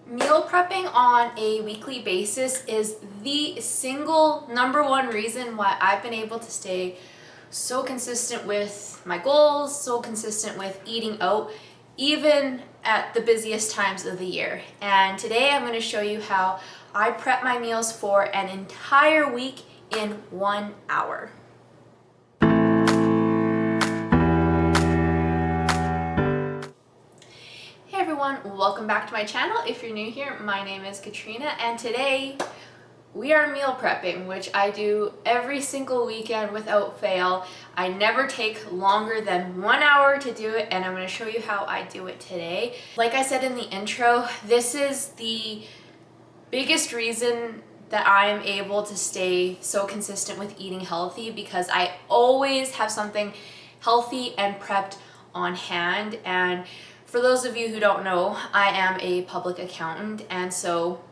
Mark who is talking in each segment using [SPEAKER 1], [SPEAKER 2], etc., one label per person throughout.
[SPEAKER 1] Meal prepping on a weekly basis is the single number one reason why I've been able to stay so consistent with my goals, so consistent with eating out, even at the busiest times of the year. And today I'm going to show you how I prep my meals for an entire week in 1 hour. Hey everyone, welcome back to my channel. If you're new here, my name is Katrina, and today we are meal prepping, which I do every single weekend without fail. I never take longer than 1 hour to do it, and I'm going to show you how I do it today. Like I said in the intro, this is the biggest reason that I am able to stay so consistent with eating healthy, because I always have something healthy and prepped on hand. And for those of you who don't know, I am a public accountant, and so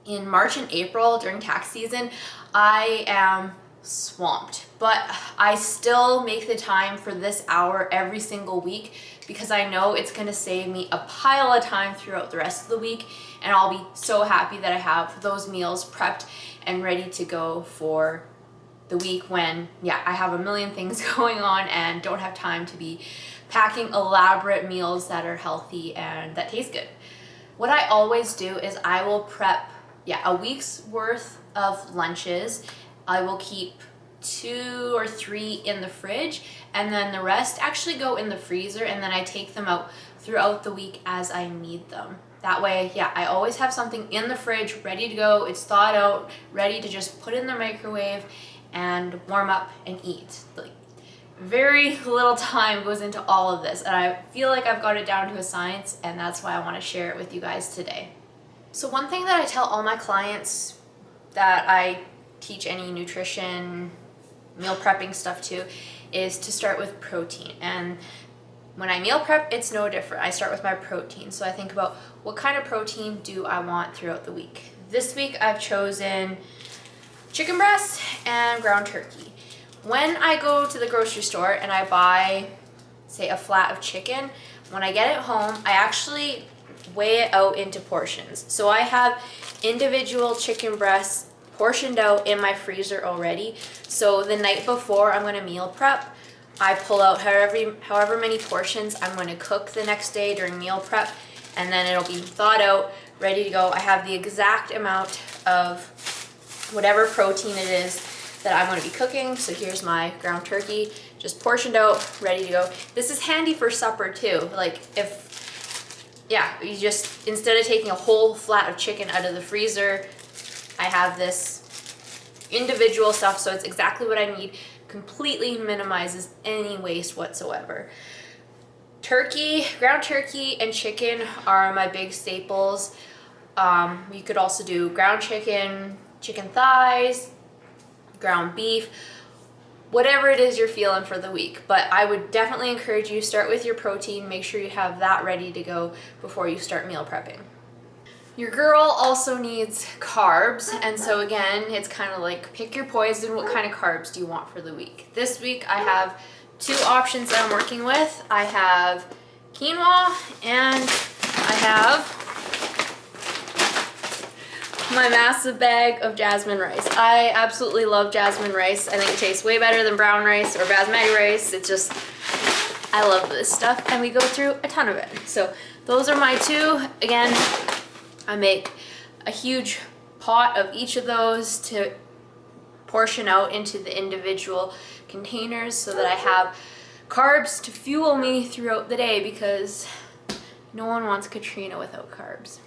[SPEAKER 1] in March and April during tax season, I am swamped, but I still make the time for this hour every single week because I know it's going to save me a pile of time throughout the rest of the week, and I'll be so happy that I have those meals prepped and ready to go for the week when, I have a million things going on and don't have time to be packing elaborate meals that are healthy and that taste good. What I always do is I will prep a week's worth of lunches. I will keep 2 or 3 in the fridge, and then the rest actually go in the freezer, and then I take them out throughout the week as I need them. That way, I always have something in the fridge ready to go. It's thawed out, ready to just put in the microwave and warm up and eat. Like, very little time goes into all of this, and I feel like I've got it down to a science, and that's why I want to share it with you guys today. So one thing that I tell all my clients that I teach any nutrition, meal prepping stuff to is to start with protein. And when I meal prep, it's no different. I start with my protein. So I think about what kind of protein do I want throughout the week. This week I've chosen chicken breast and ground turkey. When I go to the grocery store and I buy, say, a flat of chicken, when I get it home, I actually weigh it out into portions. So I have individual chicken breasts portioned out in my freezer already. So the night before I'm going to meal prep, I pull out however many portions I'm going to cook the next day during meal prep, and then it'll be thawed out, ready to go. I have the exact amount of whatever protein it is that I'm going to be cooking. So here's my ground turkey, just portioned out, ready to go. This is handy for supper too. Like you just, instead of taking a whole flat of chicken out of the freezer, I have this individual stuff, so it's exactly what I need. Completely minimizes any waste whatsoever. Turkey, ground turkey and chicken are my big staples. You could also do ground chicken, chicken thighs, ground beef, whatever it is you're feeling for the week. But I would definitely encourage you to start with your protein. Make sure you have that ready to go before you start meal prepping. Your girl also needs carbs, and so again, it's kind of like pick your poison. What kind of carbs do you want for the week? This week I have 2 options that I'm working with. I have quinoa and I have my massive bag of jasmine rice. I absolutely love jasmine rice. I think it tastes way better than brown rice or basmati rice. It just, I love this stuff, and we go through a ton of it. So those are my 2. Again, I make a huge pot of each of those to portion out into the individual containers so that I have carbs to fuel me throughout the day, because no one wants Katrina without carbs.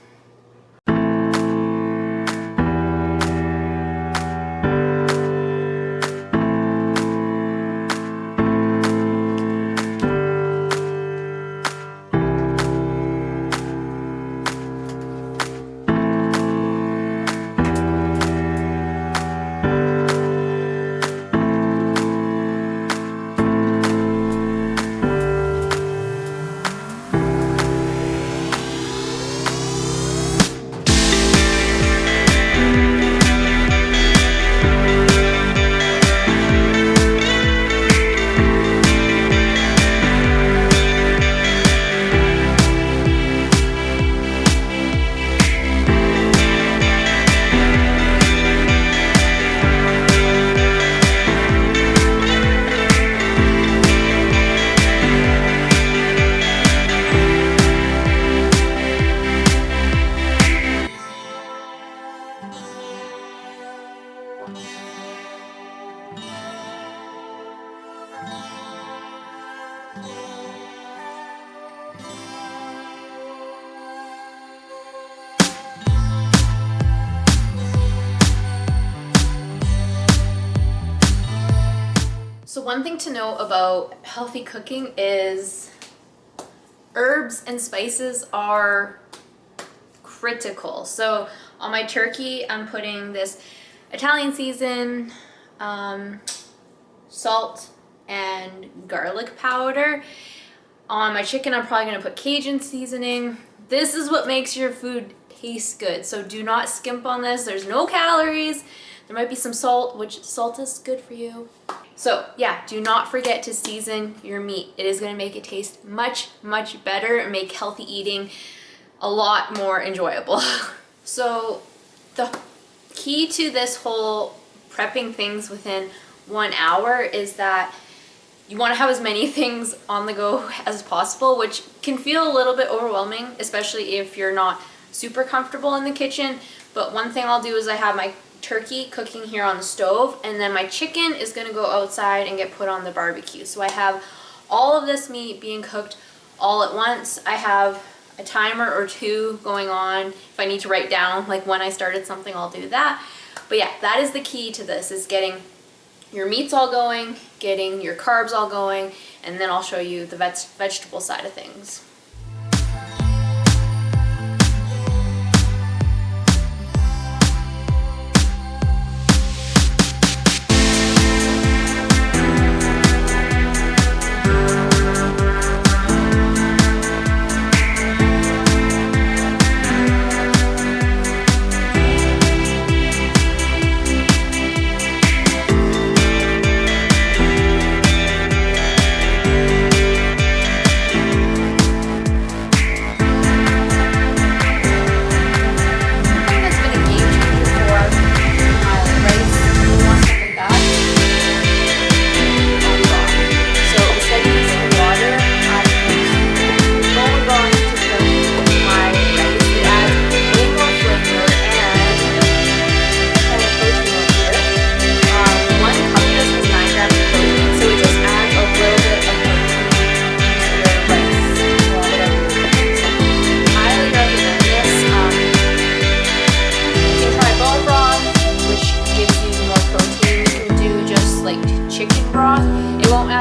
[SPEAKER 1] one thing to know about healthy cooking is herbs and spices are critical. So on my turkey, I'm putting this Italian season, salt, and garlic powder. On my chicken, I'm probably gonna put Cajun seasoning. This is what makes your food taste good. So do not skimp on this. There's no calories. There might be some salt, which salt is good for you. So yeah, do not forget to season your meat. It is gonna make it taste much, much better and make healthy eating a lot more enjoyable. So the key to this whole prepping things within 1 hour is that you want to have as many things on the go as possible, which can feel a little bit overwhelming, especially if you're not super comfortable in the kitchen. But one thing I'll do is I have my turkey cooking here on the stove, and then my chicken is going to go outside and get put on the barbecue. So I have all of this meat being cooked all at once. I have a timer or two going on. If I need to write down like when I started something, I'll do that. But yeah, that is the key to this, is getting your meats all going, getting your carbs all going, and then I'll show you the vegetable side of things.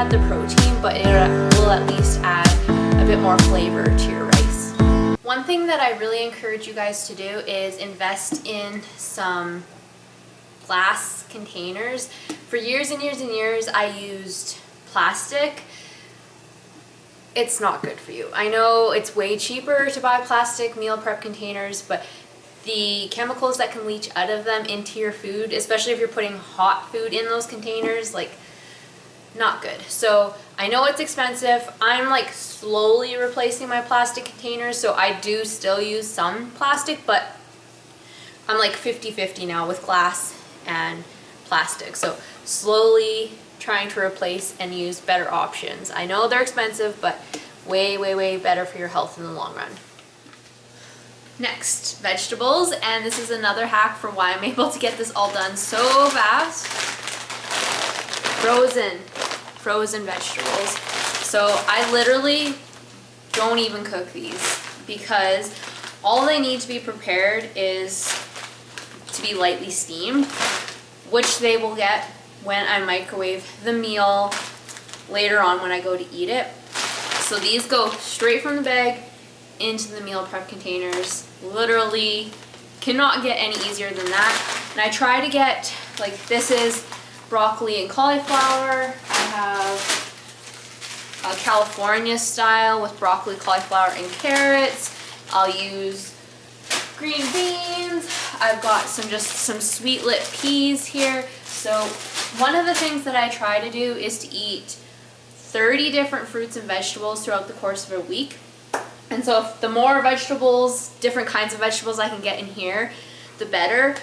[SPEAKER 1] The protein, but it will at least add a bit more flavor to your rice. One thing that I really encourage you guys to do is invest in some glass containers. For years and years and years, I used plastic. It's not good for you. I know it's way cheaper to buy plastic meal prep containers, but the chemicals that can leach out of them into your food, especially if you're putting hot food in those containers, like, not good. So I know it's expensive. I'm like slowly replacing my plastic containers, so I do still use some plastic, but I'm like 50-50 now with glass and plastic. So slowly trying to replace and use better options. I know they're expensive, but way, way, way better for your health in the long run. Next, vegetables, and this is another hack for why I'm able to get this all done so fast. Frozen vegetables. So I literally don't even cook these because all they need to be prepared is to be lightly steamed, which they will get when I microwave the meal later on when I go to eat it. So these go straight from the bag into the meal prep containers. Literally cannot get any easier than that. And I try to get, like, this is broccoli and cauliflower. I have a California style with broccoli, cauliflower, and carrots. I'll use green beans. I've got some sweet lit peas here. So one of the things that I try to do is to eat 30 different fruits and vegetables throughout the course of a week. And so if the more vegetables, different kinds of vegetables I can get in here, the better.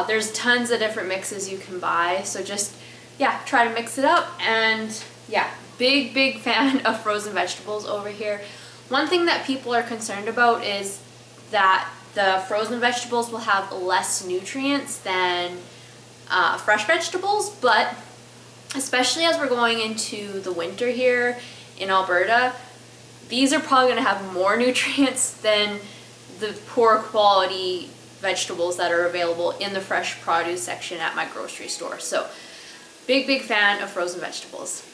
[SPEAKER 1] There's tons of different mixes you can buy, so just, yeah, try to mix it up. And yeah, big fan of frozen vegetables over here. One thing that people are concerned about is that the frozen vegetables will have less nutrients than fresh vegetables, but especially as we're going into the winter here in Alberta, these are probably going to have more nutrients than the poor quality vegetables that are available in the fresh produce section at my grocery store. So Big fan of frozen vegetables.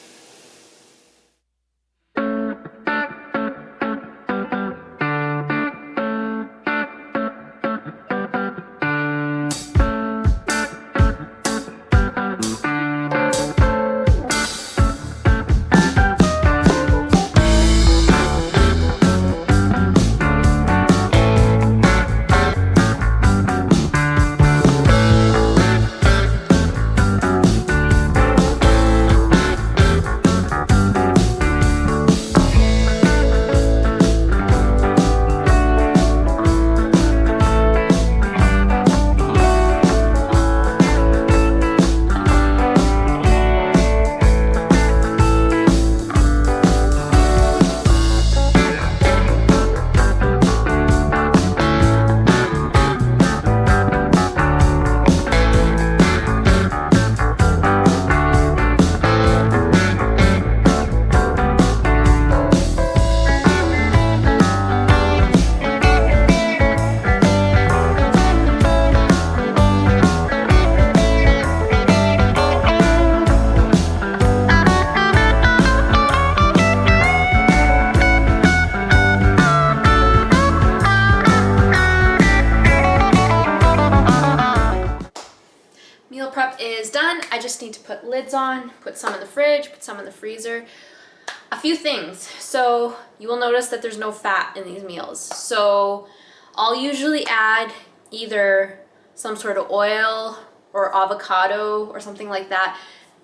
[SPEAKER 1] Meal prep is done. I just need to put lids on, put some in the fridge, put some in the freezer. A few things. So you will notice that there's no fat in these meals. So I'll usually add either some sort of oil or avocado or something like that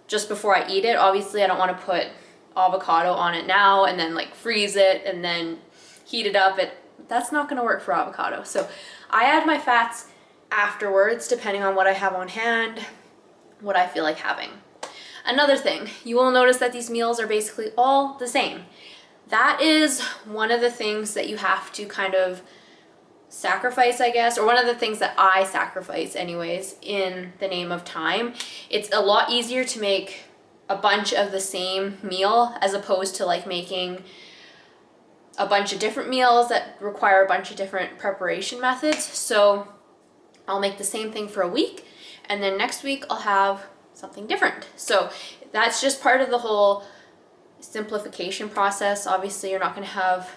[SPEAKER 1] just before I eat it. Obviously, I don't want to put avocado on it now and then like freeze it and then heat it up. That's not going to work for avocado. So I add my fats afterwards, depending on what I have on hand, what I feel like having. Another thing, you will notice that these meals are basically all the same. That is one of the things that you have to kind of sacrifice, I guess, or one of the things that I sacrifice anyways in the name of time. It's a lot easier to make a bunch of the same meal as opposed to like making a bunch of different meals that require a bunch of different preparation methods. So I'll make the same thing for a week, and then next week I'll have something different. So that's just part of the whole simplification process. Obviously, you're not going to have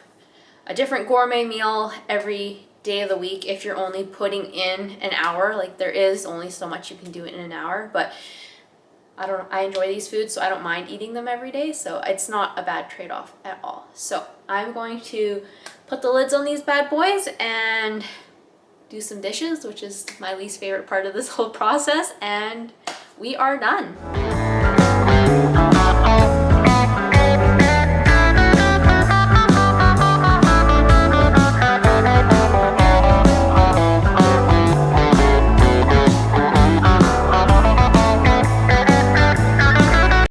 [SPEAKER 1] a different gourmet meal every day of the week if you're only putting in an hour. Like, there is only so much you can do in an hour, but I enjoy these foods, so I don't mind eating them every day, so it's not a bad trade-off at all. So I'm going to put the lids on these bad boys and do some dishes, which is my least favorite part of this whole process, and we are done.